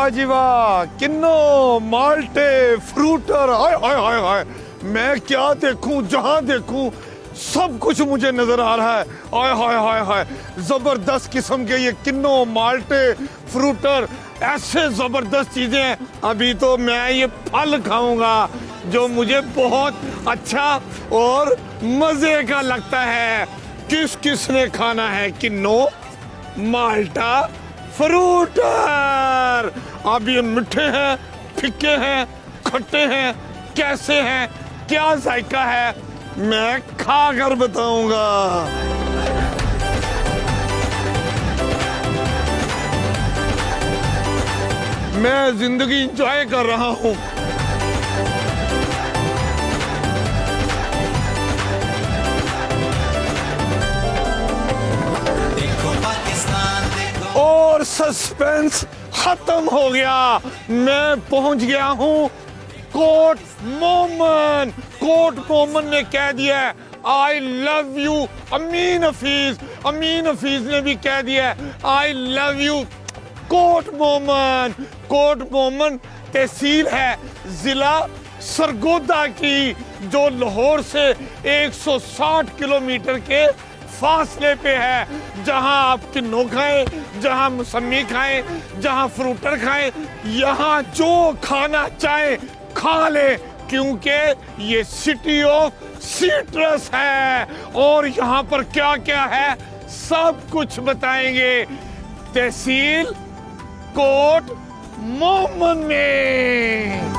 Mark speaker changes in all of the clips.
Speaker 1: वाह जी वाह, किन्नो माल्टे फ्रूटर, हाय हाय हाय हाय, मैं क्या देखूं, जहां देखूं सब कुछ मुझे नजर आ रहा है। हाय हाय हाय हाय, जबरदस्त किस्म के ये किन्नो माल्टे फ्रूटर, ऐसे जबरदस्त चीजें हैं। अभी तो मैं ये फल खाऊंगा जो मुझे बहुत अच्छा और मजे का लगता है। किस किस ने खाना है किन्नो माल्टा फ्रूटर? अब ये मीठे हैं, फिक्के हैं, खट्टे हैं, कैसे हैं, क्या जायका है, मैं खा कर बताऊंगा। मैं जिंदगी एंजॉय कर रहा हूं। और सस्पेंस खत्म हो गया। मैं पहुंच गया हूं कोर्ट मोमन। कोर्ट मोमन ने कह दिया है I love you Amin Hafeez. Amin Hafeez ने भी कह दिया है I love you Kot Momin. Kot Momin तहसील है जिला सरगोदा की, जो लाहौर से 160 किलोमीटर के फासले पे है। जहां आप किन्नो खाएं, जहां मौसमी खाएं, जहां फ्रूटर खाएं, यहां जो खाना चाहें खा ले, क्योंकि ये सिटी ऑफ सिट्रस है। और यहाँ पर क्या क्या है सब कुछ बताएंगे तहसील कोर्ट मोमन में।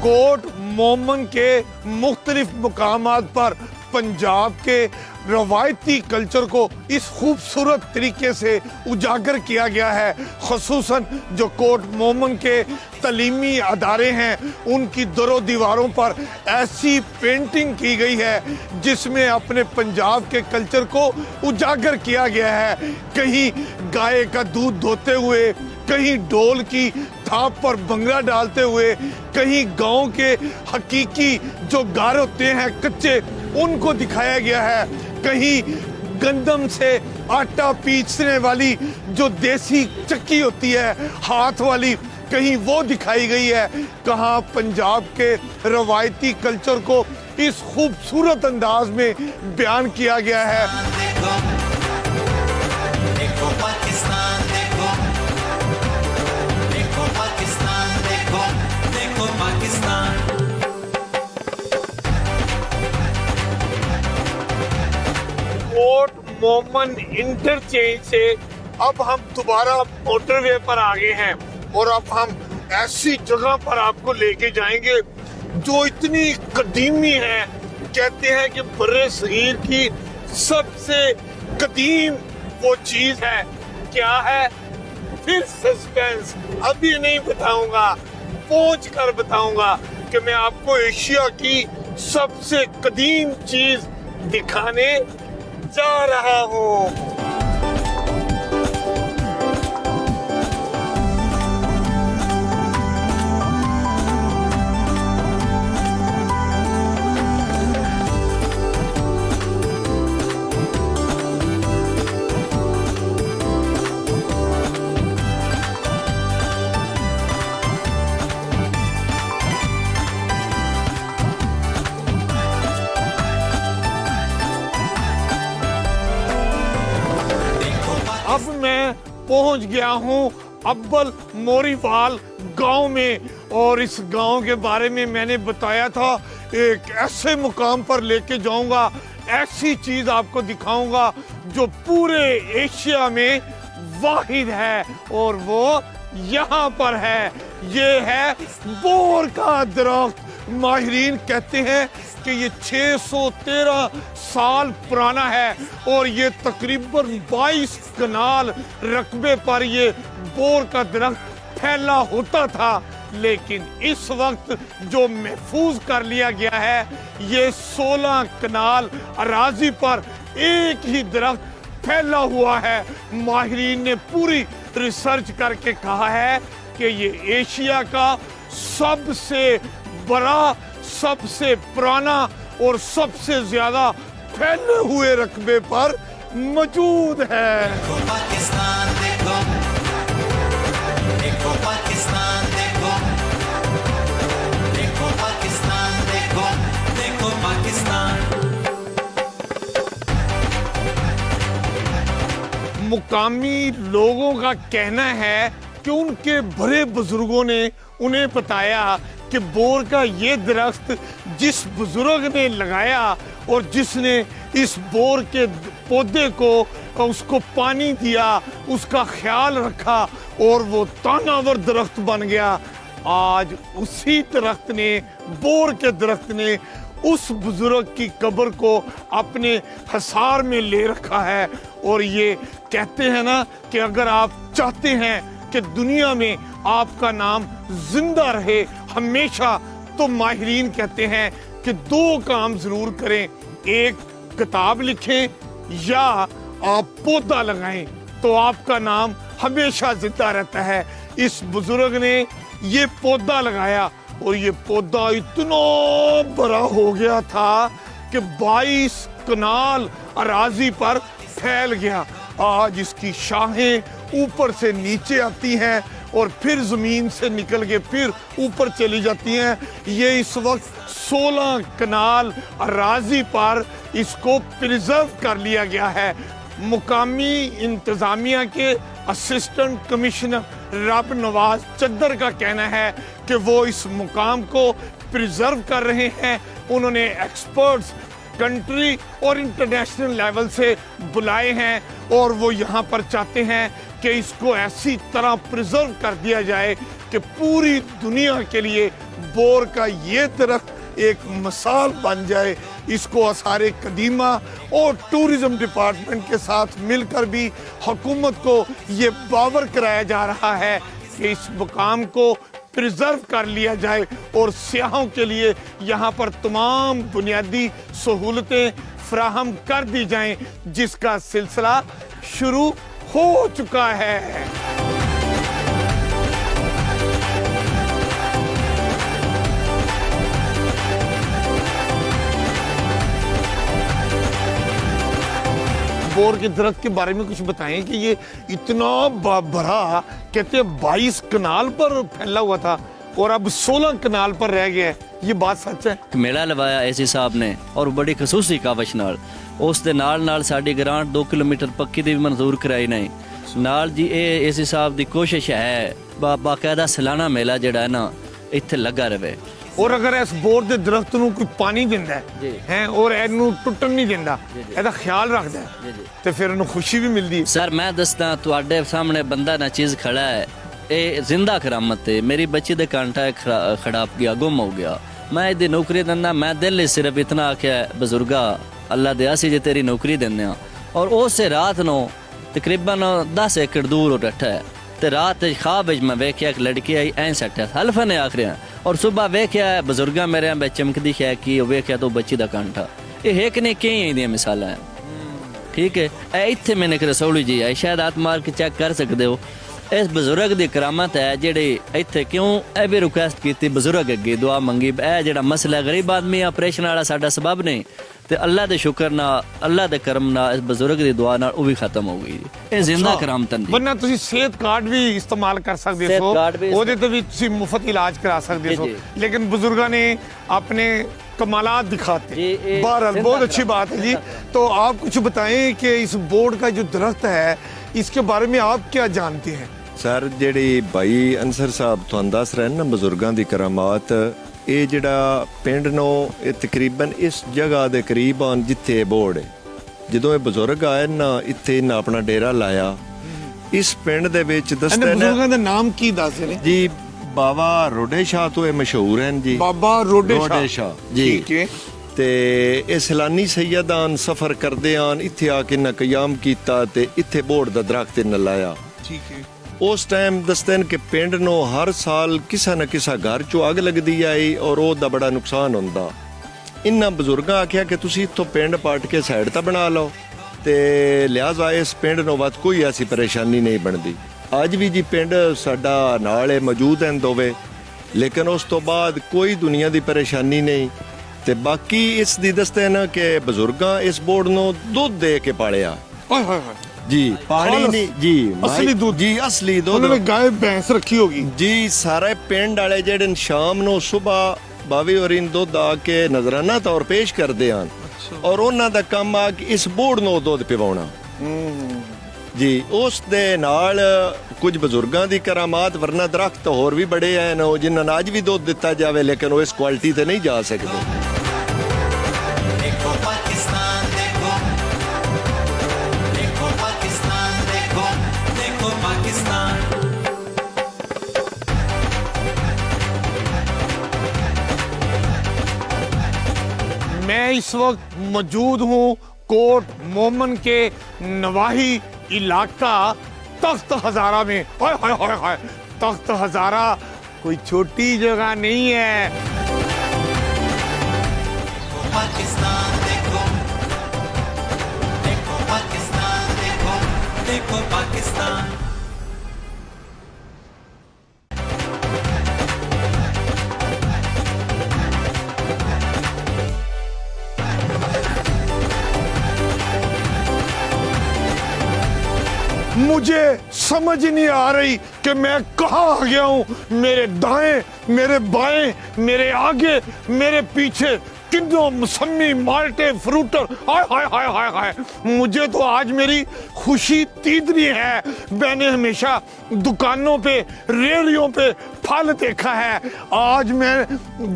Speaker 1: कोर्ट मोमन के मुख्तलिफ मुकामात पर पंजाब के रवायती कल्चर को इस खूबसूरत तरीके से उजागर किया गया है। ख़ुसूसन जो कोर्ट मोमन के तलीमी अदारे हैं, उनकी दरों दीवारों पर ऐसी पेंटिंग की गई है जिसमें अपने पंजाब के कल्चर को उजागर किया गया है। कहीं गाय का दूध धोते हुए, कहीं ढोल की थाप पर भंगड़ा डालते हुए, कहीं गांव के हकीकी जो गार होते हैं कच्चे, उनको दिखाया गया है। कहीं गंदम से आटा पीसने वाली जो देसी चक्की होती है हाथ वाली, कहीं वो दिखाई गई है। कहाँ पंजाब के रवायती कल्चर को इस खूबसूरत अंदाज में बयान किया गया है।
Speaker 2: देखो पाकिस्तान, देखो पाकिस्तान, देखो पाकिस्तान।
Speaker 1: कोर्ट मोमन इंटरचेंज से अब हम दोबारा मोटरवे पर आ गए हैं और अब हम ऐसी जगह पर आपको लेके जाएंगे जो इतनी कदीमी है। कहते हैं कि बर्रे सगीर की सबसे कदीम वो चीज है। क्या है? फिर सस्पेंस, अभी नहीं बताऊंगा, पहुंच कर बताऊंगा कि मैं आपको एशिया की सबसे कदीम चीज दिखाने जा रहा हूं। अब मैं पहुंच गया हूं अब्बल मोरीवाल गांव में, और इस गांव के बारे में मैंने बताया था एक ऐसे मुकाम पर लेके जाऊंगा, ऐसी चीज आपको दिखाऊंगा जो पूरे एशिया में वाहिद है, और वो यहाँ पर है। ये है बोर का दरख्त। माहिरीन कहते हैं कि ये 613 साल पुराना है और ये तकरीबन 22 कनाल रकबे पर ये बोर का दरख्त फैला होता था। लेकिन इस वक्त जो महफूज कर लिया गया है, ये 16 कनाल अराजी पर एक ही दरख्त फैला हुआ है। माहिरीन ने पूरी रिसर्च करके कहा है कि ये एशिया का सबसे बड़ा, सबसे पुराना और सबसे ज्यादा फैले हुए रकबे पर मौजूद है।
Speaker 2: देखो पाकिस्तान देखो, देखो पाकिस्तान देखो, देखो पाकिस्तान देखो, देखो पाकिस्तान।
Speaker 1: मुकामी लोगों का कहना है कि उनके बड़े बुजुर्गों ने उन्हें बताया कि बोर का ये दरख्त जिस बुजुर्ग ने लगाया और जिसने इस बोर के पौधे को उसको पानी दिया, उसका ख्याल रखा और वो तानावर दरख्त बन गया। आज उसी दरख्त ने, बोर के दरख्त ने उस बुजुर्ग की कब्र को अपने हसार में ले रखा है। और ये कहते हैं ना कि अगर आप चाहते हैं कि दुनिया में आपका नाम जिंदा रहे हमेशा, तो माहिरीन कहते हैं कि दो काम जरूर करें, एक किताब लिखें या आप पौधा लगाएं, तो आपका नाम हमेशा जिंदा रहता है। इस बुजुर्ग ने ये पौधा लगाया और ये पौधा इतना बड़ा हो गया था कि 22 कनाल अराजी पर फैल गया। आज इसकी शाखें ऊपर से नीचे आती हैं और फिर जमीन से निकल के फिर ऊपर चली जाती हैं। ये इस वक्त 16 कनाल अराजी पर इसको प्रिजर्व कर लिया गया है। मुकामी इंतजामिया के असिस्टेंट कमिश्नर रब नवाज चद्दर का कहना है कि वो इस मुकाम को प्रिजर्व कर रहे हैं। उन्होंने एक्सपर्ट्स कंट्री और इंटरनेशनल लेवल से बुलाए हैं और वो यहाँ पर चाहते हैं कि इसको ऐसी तरह प्रिजर्व कर दिया जाए कि पूरी दुनिया के लिए बोर का ये दरख्त एक मिसाल बन जाए। इसको आसार कदीमा और टूरिज्म डिपार्टमेंट के साथ मिलकर भी हुकूमत को ये बावर कराया जा रहा है कि इस मुकाम को प्रिजर्व कर लिया जाए और सियाहों के लिए यहाँ पर तमाम बुनियादी सहूलतें फराहम कर दी जाएं, जिसका सिलसिला शुरू हो चुका है। बोर के दरख्त के बारे में कुछ बताएं कि ये इतना बड़ा, कहते हैं 22 कनाल पर फैला हुआ था और अब 16 कनाल पर रह गया है, ये बात सच है?
Speaker 3: मेला लवाया एसी साहब ने और बड़ी खसूसी कावश नाल ਉਸ ਦੇ ਨਾਲ ਸਾਡੀ ਗ੍ਰਾਂਟ 2 ਕਿਲੋਮੀਟਰ ਪੱਕੀ ਦੀ ਵੀ ਮਨਜ਼ੂਰ ਕਰਾਈ ਨਹੀਂ ਨਾਲ ਜੀ। ਇਹ ਏਸੀ ਸਾਹਿਬ ਦੀ ਕੋਸ਼ਿਸ਼ ਹੈ ਬਾਕਾਇਦਾ ਸਾਲਾਨਾ ਮੇਲਾ ਜਿਹੜਾ ਹੈ ਨਾ ਇੱਥੇ ਲੱਗਾ ਰਵੇ।
Speaker 1: और अगर इस बोर के दरख्त ਨੂੰ कोई पानी ਦਿੰਦਾ ਹੈ और ਇਹਨੂੰ ਟੁੱਟਣ ਨਹੀਂ ਦਿੰਦਾ, ਇਹਦਾ ਖਿਆਲ ਰੱਖਦਾ ਹੈ, ਤੇ ਫਿਰ ਉਹਨੂੰ ਖੁਸ਼ੀ ਵੀ ਮਿਲਦੀ ਹੈ।
Speaker 3: ਸਰ ਮੈਂ ਦੱਸਦਾ ਤੁਹਾਡੇ ਸਾਹਮਣੇ ਬੰਦਾ ਨਾ ਚੀਜ਼ ਖੜਾ ਹੈ, ਇਹ ਜ਼ਿੰਦਾ ਕਰਾਮਤ ਹੈ। ਮੇਰੀ ਬੱਚੀ ਦੇ ਕਾਂਟਾ ਖੜਾ ਗਿਆ, ਗੁੰਮ ਹੋ ਗਿਆ। ਮੈਂ ਇਹਦੀ ਨੌਕਰੀ ਦਿੰਦਾ, ਮੈਂ ਦਿਲ ਹੀ ਸਿਰਫ ਇਤਨਾ ਆਖਿਆ ਬਜ਼ੁਰਗਾ ਅੱਲਾ ਦੇ ਅਸੀਂ ਜੇ ਤੇਰੀ ਨੌਕਰੀ ਦਿੰਦੇ ਆ। ਔਰ ਉਸੇ ਰਾਤ ਨੂੰ ਤਕਰੀਬਨ 10 ਏਕੜ ਦੂਰ ਬੈਠਾ ਹੈ ਤੇ ਰਾਤ ਖਾਬ ਵਿੱਚ ਮੈਂ ਵੇਖਿਆ ਇੱਕ ਲੜਕੀ ਆਈ ਐਂ ਸੱਟਿਆ ਹਲਫਾ ਨੇ ਆਖ ਰਿਹਾ ਔਰ ਸਵੇਰ ਵੇਖਿਆ ਬਜ਼ੁਰਗਾਂ ਮੇਰੇ ਵਿੱਚ ਚਮਕਦੀ ਹੈ ਕਿ ਉਹ ਵੇਖਿਆ ਤਾਂ ਬੱਚੀ ਦਾ ਕਾਂਟਾ। ਇਹ ਇੱਕ ਨੇ ਕਈ ਇਹਦੀਆਂ ਮਿਸਾਲਾਂ ਹੈ। ਠੀਕ ਹੈ, ਇਹ ਇੱਥੇ ਮੈਨੇ ਕਿ ਰਸੌਲੀ ਜੀ ਹੈ, ਸ਼ਾਇਦ ਹੱਥ ਮਾਰ ਕੇ ਚੈੱਕ ਕਰ ਸਕਦੇ ਹੋ। ਇਸ ਬਜ਼ੁਰਗ ਦੀ ਕਰਾਮਤ ਹੈ ਜਿਹੜੇ ਇੱਥੇ ਕਿਉਂ ਇਹ ਵੀ ਰਿਕੁਐਸਟ ਕੀਤੀ ਬਜ਼ੁਰਗ ਅੱਗੇ ਦੁਆ ਮੰਗੀ। ਇਹ ਜਿਹੜਾ ਮਸਲਾ ਗਰੀਬ ਆਦਮੀ ਆਪਰੇਸ਼ਨ ਵਾਲਾ ਸਾਡਾ ਸਬਬ ਨਹੀਂ ਤੇ ਅੱਲਾ ਦੇ ਸ਼ੁਕਰ ਨਾਲ ਅੱਲਾ ਦੇ ਕਰਮ ਨਾਲ ਇਸ ਬਜ਼ੁਰਗ ਦੀ ਦੁਆ ਨਾਲ ਉਹ ਵੀ ਖਤਮ ਹੋ ਗਈ। ਇਹ ਜ਼ਿੰਦਾ ਕਰਾਮਤਨ ਦੀ।
Speaker 1: ਵਰਨਾ ਤੁਸੀਂ ਸਿਹਤ ਕਾਰਡ ਵੀ ਇਸਤੇਮਾਲ ਕਰ ਸਕਦੇ ਹੋ, ਉਹਦੇ ਤੇ ਵੀ ਤੁਸੀਂ ਮੁਫਤ ਇਲਾਜ ਕਰਾ ਸਕਦੇ ਹੋ। लेकिन बुजुर्गों ने अपने कमालात दिखाते। बहरहाल बहुत अच्छी बात है जी। तो आप कुछ बताएं कि इस बोर्ड का जो दरख्त है इसके बारे में आप क्या जानते हैं?
Speaker 4: सर ਜਿਹੜੀ ਭਾਈ ਅੰਸਰ ਸਾਹਿਬ ਤੁਹਾਨੂੰ ਦੱਸ ਰਹੇ ਨੇ ਬਜ਼ੁਰਗਾਂ ਦੀ ਕਰਾਮਾਤ, ਇਹ ਜਿਹੜਾ ਪਿੰਡ ਨੂੰ ਇਹ ਤਕਰੀਬਨ ਇਸ ਜਗ੍ਹਾ ਦੇ ਕਰੀਬ ਹਨ ਜਿੱਥੇ ਇਹ ਬੋਰਡ ਹੈ। ਜਦੋਂ ਇਹ ਬਜ਼ੁਰਗ ਆਏ ਨਾ ਇੱਥੇ ਇਹਨਾਂ ਆਪਣਾ ਡੇਰਾ ਲਾਇਆ। ਇਸ ਪਿੰਡ ਦੇ ਵਿੱਚ ਦੱਸਦੇ ਨੇ
Speaker 1: ਬਜ਼ੁਰਗਾਂ ਦਾ ਨਾਮ ਕੀ ਦੱਸਦੇ ਨੇ
Speaker 4: ਜੀ? ਬਾਬਾ ਰੋਡੇ ਸ਼ਾਹ ਤੋਂ ਇਹ ਮਸ਼ਹੂਰ ਹਨ ਜੀ।
Speaker 1: ਬਾਬਾ ਰੋਡੇ
Speaker 4: ਸ਼ਾਹ ਜੀ।
Speaker 1: ਠੀਕ ਹੈ।
Speaker 4: ਤੇ ਇਹ ਸੈਲਾਨੀ ਸੈਯਦਾਨ ਸਫ਼ਰ ਕਰਦੇ ਹਨ, ਇੱਥੇ ਆ ਕੇ ਨਾ ਕਿਆਮ ਕੀਤਾ ਤੇ ਇੱਥੇ ਬੋਰਡ ਦਾ ਦਰਖਤ ਇਹਨਾਂ ਲਾਇਆ।
Speaker 1: ਠੀਕ ਹੈ।
Speaker 4: ਉਸ ਟਾਈਮ ਦੱਸਦੇ ਨੇ ਕਿ ਪਿੰਡ ਨੂੰ ਹਰ ਸਾਲ ਕਿਸੇ ਨਾ ਕਿਸੇ ਘਰ 'ਚੋਂ ਅੱਗ ਲੱਗਦੀ ਆਈ ਔਰ ਉਹਦਾ ਬੜਾ ਨੁਕਸਾਨ ਹੁੰਦਾ। ਇਹਨਾਂ ਬਜ਼ੁਰਗਾਂ ਆਖਿਆ ਕਿ ਤੁਸੀਂ ਇੱਥੋਂ ਪਿੰਡ ਪਾਟ ਕੇ ਸਾਈਡ ਤਾਂ ਬਣਾ ਲਓ ਤੇ ਲਿਹਾਜ਼ਾ ਇਸ ਪਿੰਡ ਨੂੰ ਵੱਧ ਕੋਈ ਐਸੀ ਪਰੇਸ਼ਾਨੀ ਨਹੀਂ ਬਣਦੀ। ਅੱਜ ਵੀ ਜੀ ਪਿੰਡ ਸਾਡਾ ਨਾਲ ਮੌਜੂਦ ਹਨ ਦੋਵੇਂ, ਲੇਕਿਨ ਉਸ ਤੋਂ ਬਾਅਦ ਕੋਈ ਦੁਨੀਆ ਦੀ ਪਰੇਸ਼ਾਨੀ ਨਹੀਂ। ਤੇ ਬਾਕੀ ਇਸ ਦੀ ਦੱਸਦੇ ਨਾ ਕਿ ਬਜ਼ੁਰਗਾਂ ਇਸ ਬੋਰਡ ਨੂੰ ਦੁੱਧ ਦੇ ਕੇ ਪਾਲਿਆ
Speaker 1: हाय हाय हाय
Speaker 4: ਜੀ ਪਾਣੀ
Speaker 1: ਖਾਲਸ,
Speaker 4: ਨਹੀਂ ਜੀ
Speaker 1: ਅਸਲੀ ਦੁੱਧ।
Speaker 4: ਜੀ ਅਸਲੀ ਦੁੱਧ
Speaker 1: उन्होंने गाय भैंस रखी होगी।
Speaker 4: ਜੀ ਸਾਰੇ ਪਿੰਡ ਵਾਲੇ ਜਿਹੜੇ ਨੇ ਸ਼ਾਮ ਨੂੰ ਸਵੇਰ ਬਾਵੇ ਔਰ ਇਨ ਦੁੱਧ ਆ ਕੇ ਨਜ਼ਰਾਨਾ ਤੌਰ ਪੇਸ਼ ਕਰਦੇ ਹਨ ਔਰ ਉਹਨਾਂ ਦਾ ਕੰਮ ਆ ਕਿ ਇਸ ਬੋਰਡ ਨੂੰ ਦੁੱਧ ਪਿਵਾਉਣਾ ਜੀ ਉਸ ਦੇ ਨਾਲ ਕੁਝ ਬਜ਼ੁਰਗਾਂ ਦੀ ਕਰਾਮਾਤ ਵਰਨਾ ਦਰਖਤ ਹੋਰ ਵੀ ਬੜੇ ਹਨ ਉਹ ਜਿਨ੍ਹਾਂ ਨੂੰ ਅੱਜ ਵੀ ਦੁੱਧ ਦਿੱਤਾ ਜਾਵੇ ਲੇਕਿਨ ਉਹ ਇਸ ਕੁਆਲਿਟੀ ਤੇ ਨਹੀਂ ਜਾ ਸਕਦੇ
Speaker 2: देखो पाकिस्तान देखो देखो पाकिस्तान देखो देखो पाकिस्तान
Speaker 1: मैं इस वक्त मौजूद हूँ कोट मोमन के नवाही इलाका तख्त हजारा में। हाय हाय हाय हाय, तख्त हजारा कोई छोटी जगह नहीं है।
Speaker 2: पाकिस्तान देखो देखो पाकिस्तान देखो देखो पाकिस्तान
Speaker 1: मुझे समझ नहीं आ रही कि मैं कहाँ आ गया हूँ। मेरे दाएं, मेरे बाएं, मेरे आगे, मेरे पीछे किन्नों मौसमी माल्टे फ्रूटर। हाय हाय हाय हाय हाय, मुझे तो आज मेरी खुशी तीदनी है। मैंने हमेशा दुकानों पे रेहड़ियों पे फल देखा है, आज मैं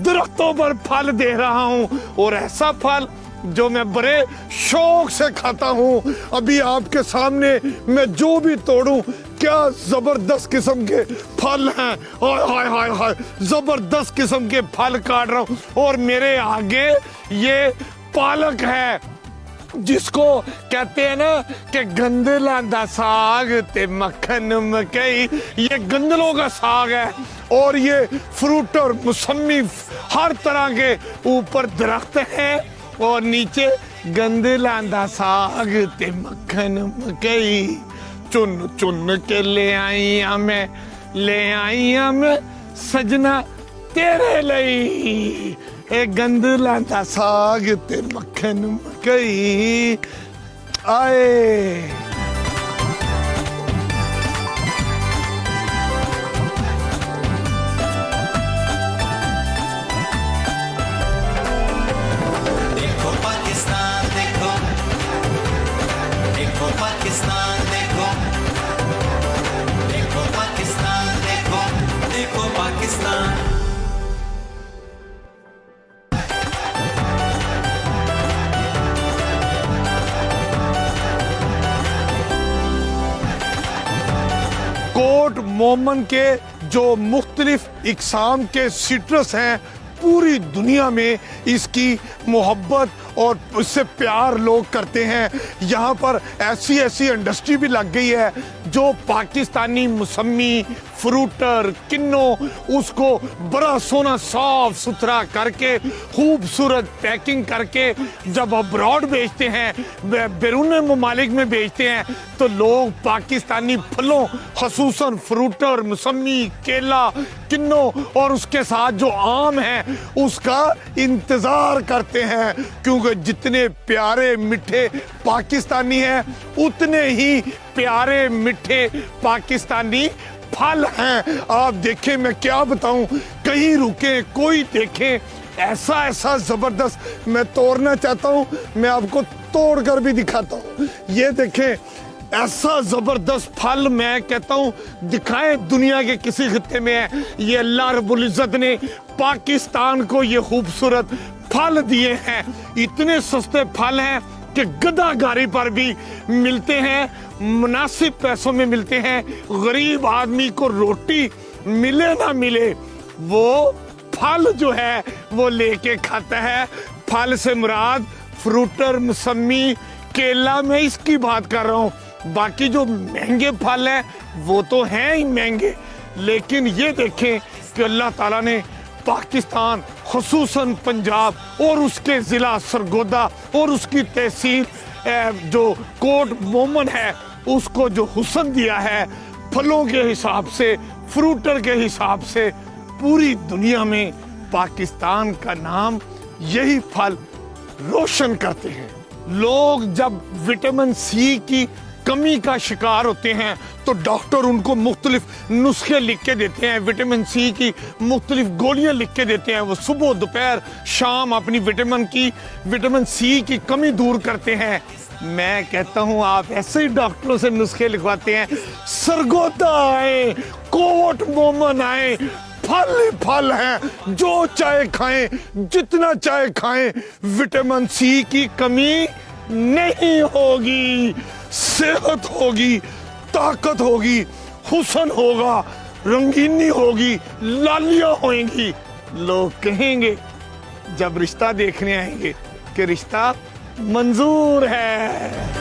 Speaker 1: दरख्तों पर फल दे रहा हूँ और ऐसा फल जो मैं बड़े शौक से खाता हूँ। अभी आपके सामने मैं जो भी तोड़ूं क्या जबरदस्त किस्म के फल हैं। हाय हाय हाय हाय, जबरदस्त किस्म के फल काट रहा हूँ और मेरे आगे ये पालक है जिसको कहते हैं ना कि गंदला दा साग ते मक्खन मकई, ये गंदलों का साग है और ये फ्रूट और मौसमी हर तरह के ऊपर दरख्त हैं और नीचे गंदला दा साग ते मक्खन मकई। चुन चुन के ले आई मैं सजना तेरे लई, ए गंदला दा साग ते मक्खन मकई आए।
Speaker 2: देखो पाकिस्तान देखो देखो पाकिस्तान देखो देखो पाकिस्तान देखो देखो पाकिस्तान
Speaker 1: कोट मोमन के जो मुख्तलिफ इकसाम के सिट्रस हैं, पूरी दुनिया में इसकी मोहब्बत और इससे प्यार लोग करते हैं। यहाँ पर ऐसी ऐसी इंडस्ट्री भी लग गई है जो पाकिस्तानी मौसमी फ्रूटर किन्नो उसको बड़ा सोना साफ सुथरा करके खूबसूरत पैकिंग करके जब अब्रॉड बेचते हैं, बैरून ममालिक में बेचते हैं, तो लोग पाकिस्तानी फलों खसूसन फ्रूटर मौसमी केला किन्नो और उसके साथ जो आम है उसका इंतजार करते हैं, क्योंकि जितने प्यारे मीठे पाकिस्तानी हैं उतने ही प्यारे मीठे पाकिस्तानी फल हैं। आप देखें, मैं क्या बताऊं, कहीं रुके कोई देखे ऐसा ऐसा जबरदस्त मैं तोड़ना चाहता हूं, मैं आपको तोड़कर भी दिखाता हूं। ये देखें, ऐसा जबरदस्त फल मैं कहता हूं दिखाएं दुनिया के किसी खित्ते में है। ये अल्लाह रब्बुल इज्जत ने पाकिस्तान को ये खूबसूरत फल दिए हैं। इतने सस्ते फल हैं कि गधा गाड़ी पर भी मिलते हैं, मुनासिब पैसों में मिलते हैं। गरीब आदमी को रोटी मिले ना मिले, वो फल जो है वो लेके खाता है। फल से मुराद फ्रूटर मौसमी केला, मैं इसकी बात कर रहा हूँ। बाकी जो महंगे फल हैं वो तो हैं ही महंगे, लेकिन ये देखें कि अल्लाह ताला ने पाकिस्तान खुसूसन पंजाब और उसके ज़िला सरगोदा और उसकी तहसील जो कोट मोमन है उसको जो हुस्न दिया है फलों के हिसाब से, फ्रूटर के हिसाब से, पूरी दुनिया में पाकिस्तान का नाम यही फल रोशन करते हैं। लोग जब विटामिन सी की कमी का शिकार होते हैं तो डॉक्टर उनको मुख्तलिफ नुस्खे लिख के देते हैं, विटामिन सी की मुख्तलिफ गोलियां लिख के देते हैं। वो सुबह दोपहर शाम अपनी विटामिन सी की कमी दूर करते हैं। मैं कहता हूं आप ऐसे ही डॉक्टरों से नुस्खे लिखवाते हैं। सरगोदा आए, कोट मोमन आए, फल ही फल हैं, जो चाहे खाएं, जितना चाहे खाएं, विटामिन सी की कमी नहीं होगी। सेहत होगी, ताकत होगी, हुस्न होगा, रंगीनी होगी, लालियां होंगी। लोग कहेंगे जब रिश्ता देखने आएंगे कि रिश्ता मंजूर है।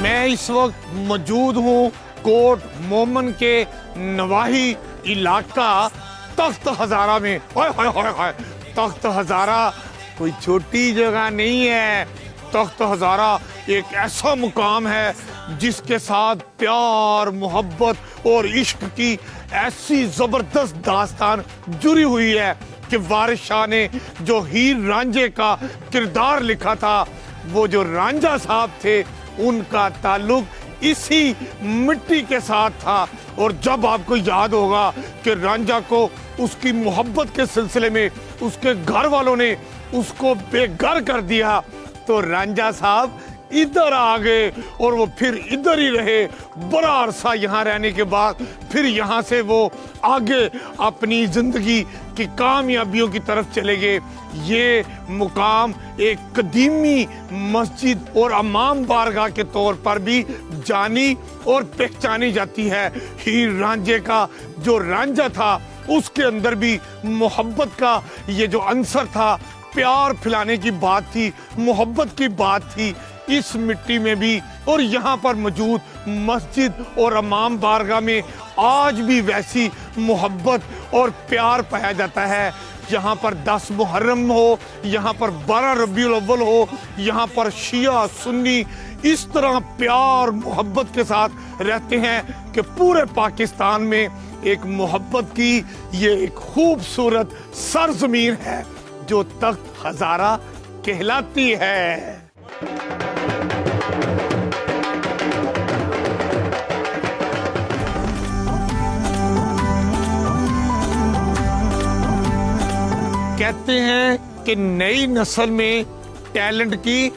Speaker 1: मैं इस वक्त मौजूद हूँ कोट मोमन के नवाही इलाका तख्त हजारा में। हाय हाय हाय हाय, तख्त हजारा कोई छोटी जगह नहीं है। तख्त हजारा एक ऐसा मुकाम है जिसके साथ प्यार, मोहब्बत और इश्क की ऐसी जबरदस्त दास्तान जुड़ी हुई है कि वारिस शाह ने जो हीर रांझे का किरदार लिखा था, वो जो रांझा साहब थे उनका ताल्लुक इसी मिट्टी के साथ था। और जब आपको याद होगा कि रांझा को उसकी मोहब्बत के सिलसिले में उसके घर वालों ने उसको बेघर कर दिया, तो रांझा साहब इधर आ गए और वो फिर इधर ही रहे। बड़ा अरसा यहाँ रहने के बाद फिर यहाँ से वो आगे अपनी जिंदगी की कामयाबियों की तरफ चले गए। ये मुकाम एक कदीमी मस्जिद और अमाम बारगाह के तौर पर भी जानी और पहचानी जाती है। हीर रांझे का जो रांझा था उसके अंदर भी मोहब्बत का ये जो अंसर था, प्यार फैलाने की बात थी, मोहब्बत की बात थी, इस मिट्टी में भी और यहाँ पर मौजूद मस्जिद और अमाम बारगाह में आज भी वैसी मोहब्बत और प्यार पाया जाता है। यहाँ पर 10 मुहर्रम हो, यहाँ पर 12 रबीउल अव्वल हो, यहाँ पर शिया सुन्नी इस तरह प्यार मोहब्बत के साथ रहते हैं कि पूरे पाकिस्तान में एक मोहब्बत की ये एक खूबसूरत सरजमीन है जो तख्त हजारा कहलाती है। कहते हैं कि नई नस्ल में टैलेंट की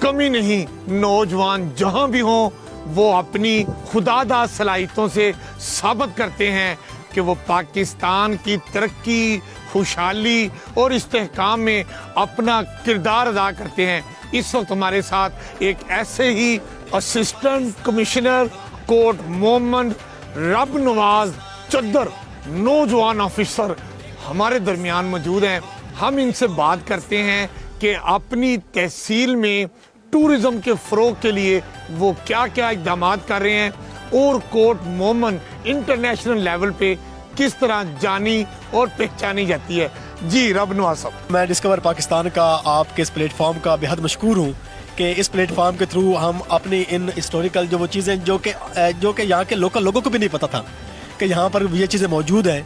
Speaker 1: कमी नहीं। नौजवान जहां भी हों वो अपनी खुदादा सलाहियतों से साबित करते हैं कि वो पाकिस्तान की तरक्की, खुशहाली और इस्तेहकाम में अपना किरदार अदा करते हैं। इस वक्त हमारे साथ एक ऐसे ही असिस्टेंट कमिश्नर कोट मोहम्मद रब नवाज चद्दर नौजवान ऑफिसर हमारे दरमियान मौजूद हैं। हम इनसे बात करते हैं कि अपनी तहसील में टूरिज्म के फ़रोग के लिए वो क्या क्या इक़दाम कर रहे हैं और कोट मोमन इंटरनेशनल लेवल पे किस तरह जानी और पहचानी जाती है। जी रब नवाज साहब,
Speaker 5: मैं डिस्कवर पाकिस्तान का आपके इस प्लेटफॉर्म का बेहद मशकूर हूँ कि इस प्लेटफॉर्म के थ्रू हम अपनी इन हिस्टोरिकल जो वो चीज़ें जो कि यहाँ के लोकल लोगों को भी नहीं पता था कि यहाँ पर ये चीज़ें मौजूद हैं,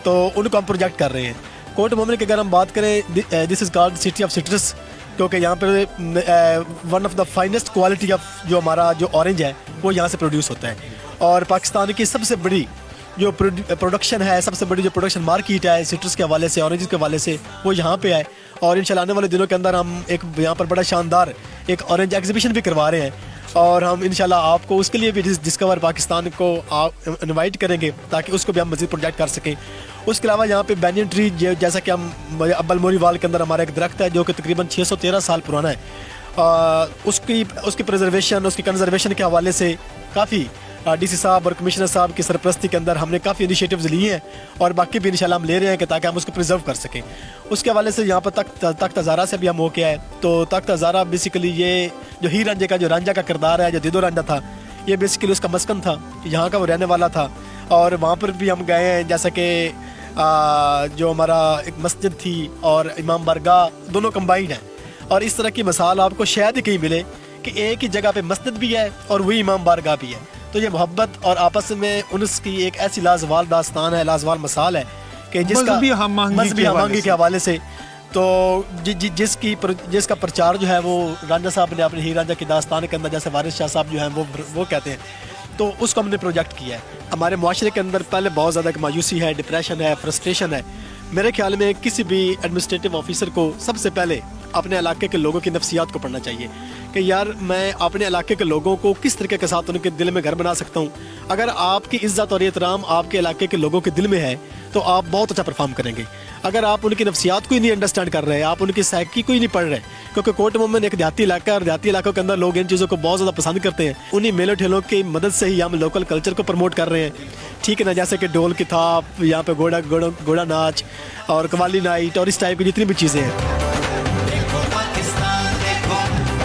Speaker 5: तो उनको हम प्रोजेक्ट कर रहे हैं। कोट मोमन की अगर हम बात करें, this is called city of citrus, क्योंकि यहाँ पर one of the finest quality of जो हमारा जो ऑरेंज है वो यहाँ से प्रोड्यूस होता है। और पाकिस्तान की सबसे बड़ी जो प्रोडक्शन है, सबसे बड़ी जो प्रोडक्शन मार्केट है सिट्रस के हवाले से, ऑरेंज के हवाले से, वो यहाँ पे है। और इंशाल्लाह आने वाले दिनों के अंदर हम एक यहाँ पर बड़ा शानदार एक ऑरेंज एग्जीबिशन भी करवा रहे हैं और हम इंशाल्लाह आपको उसके लिए भी डिस्कवर पाकिस्तान को इनवाइट करेंगे ताकि उसको भी हम मज़ीद प्रोजेक्ट कर सकें। उसके अलावा यहाँ पे बैनियन ट्री जैसा कि हम अब्बल मोरी वाल के अंदर हमारा एक दरख्त है जो कि तकरीबन 613 साल पुराना है। उसकी प्रिजर्वेशन, उसकी कंजर्वेशन के हवाले से काफ़ी डीसी साहब और कमिश्नर साहब की सरपरस्ती के अंदर हमने काफ़ी इनिशिएटिव्स लिए हैं और बाकी भी इंशाल्लाह हम ले रहे हैं कि ताकि हम उसको प्रिजर्व कर सकें। उसके हवाले से यहाँ पर तख्त हज़ारा से भी हम होके आए। तो तख्त हज़ारा बेसिकली ये जो हीर रांझे का जो रांझा का किरदार है, जो दिदो रांझा था, ये बेसिकली उसका मस्कन था, यहाँ का वो रहने वाला था। और वहाँ पर भी हम गए हैं, जैसा कि जो हमारा एक मस्जिद थी और इमाम बारगाह दोनों कंबाइंड हैं। और इस तरह की मिसाल आपको शायद ही कहीं मिले कि एक ही जगह पे मस्जिद भी है और वही इमाम बारगाह भी है। تو یہ محبت اور آپس میں انس کی ایک ایسی لازوال داستان ہے, لازوال مثال ہے کہ جس کا
Speaker 1: مذہبی ہم آہنگی
Speaker 5: کے حوالے سے تو جس کا پرچار جو ہے وہ رانجھا صاحب نے اپنے ہیر رانجھا کی داستان کے اندر, جیسے وارث شاہ صاحب جو ہیں وہ کہتے ہیں, تو اس کو ہم نے پروجیکٹ کیا ہے. ہمارے معاشرے کے اندر پہلے بہت زیادہ مایوسی ہے, ڈپریشن ہے, فرسٹریشن ہے. میرے خیال میں کسی بھی ایڈمنسٹریٹو آفیسر کو سب سے پہلے اپنے علاقے کے لوگوں کی نفسیات کو پڑھنا چاہیے کہ یار میں اپنے علاقے کے لوگوں کو کس طریقے کے ساتھ ان کے دل میں گھر بنا سکتا ہوں. اگر آپ کی عزت اور احترام آپ کے علاقے کے لوگوں کے دل میں ہے تو آپ بہت اچھا پرفارم کریں گے. اگر آپ ان کی نفسیات کو ہی نہیں انڈرسٹینڈ کر رہے, آپ ان کی سائیکی کو ہی نہیں پڑھ رہے, کیونکہ کوٹ مومن ایک دیہاتی علاقہ ہے اور دیہاتی علاقوں کے اندر لوگ ان چیزوں کو بہت زیادہ پسند کرتے ہیں. انہی میلوں ٹھیلوں کی مدد سے ہی ہم لوکل کلچر کو پروموٹ کر رہے ہیں, ٹھیک ہے نا, جیسے کہ ڈول کی تھاپ, یہاں پہ گھوڑا ناچ اور قوالی نائٹ اور اس ٹائپ کی جتنی بھی چیزیں ہیں.
Speaker 2: देखो पाकिस्तान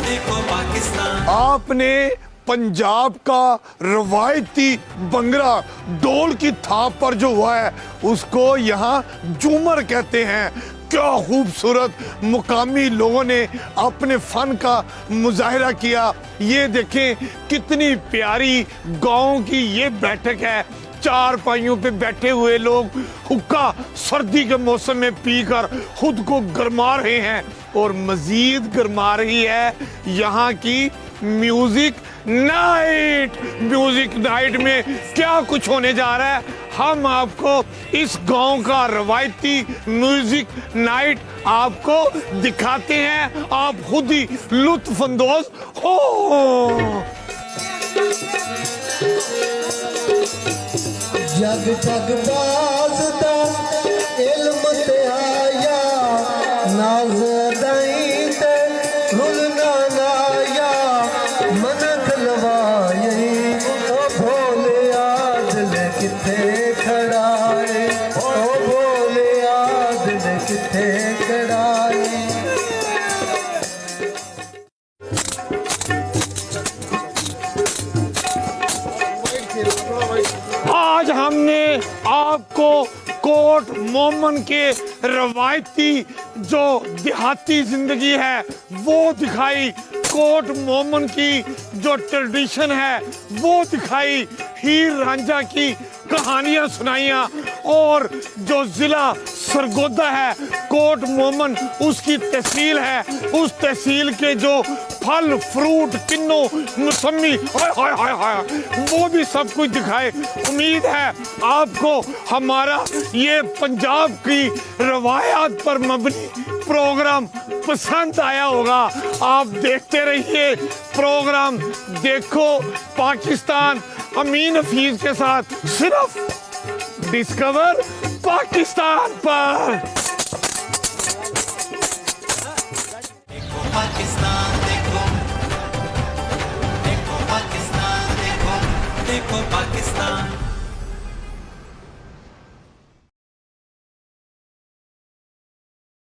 Speaker 2: देखो पाकिस्तान
Speaker 1: آپ نے پنجاب کا روایتی بنگڑا ڈول کی تھاپ پر جو ہوا ہے اس کو یہاں جھومر کہتے ہیں. کیا خوبصورت مقامی لوگوں نے اپنے فن کا مظاہرہ کیا. یہ دیکھیں کتنی پیاری گاؤں کی یہ بیٹھک ہے. چار پائیوں پہ بیٹھے ہوئے لوگ حقہ سردی کے موسم میں پی کر خود کو گرما رہے ہیں, اور مزید گرما رہی ہے یہاں کی میوزک نائٹ. میوزک نائٹ میں کیا کچھ ہونے جا رہا ہے, ہم آپ کو اس گاؤں کا روایتی میوزک نائٹ آپ کو دکھاتے ہیں, آپ خود ہی لطف اندوز ہو.
Speaker 6: جگ جگ باز دا علم تے آیا, ناز دائیں تے رلنا نایا, من دلوائی او بھولیا دل کتے کھڑا ہے, او بھولیا دل کتے کھڑا ہے.
Speaker 1: آج ہم نے آپ کو کوٹ مومن کے روایتی جو دیہاتی زندگی ہے وہ دکھائی, کوٹ مومن کی جو ٹریڈیشن ہے وہ دکھائی, ہیر رانجھا کی کہانیاں سنائیاں, اور جو ضلع سرگودا ہے کوٹ مومن اس کی تحصیل ہے, اس تحصیل کے جو پھل فروٹ کنو موسمی وہ بھی سب کچھ دکھائے. امید ہے آپ کو ہمارا یہ پنجاب کی روایات پر مبنی پروگرام پسند آیا ہوگا. آپ دیکھتے رہیے پروگرام دیکھو پاکستان امین حفیظ کے ساتھ, صرف ڈسکور پاکستان پر.
Speaker 2: पाकिस्तान देखो पाकिस्तान देखो पाकिस्तान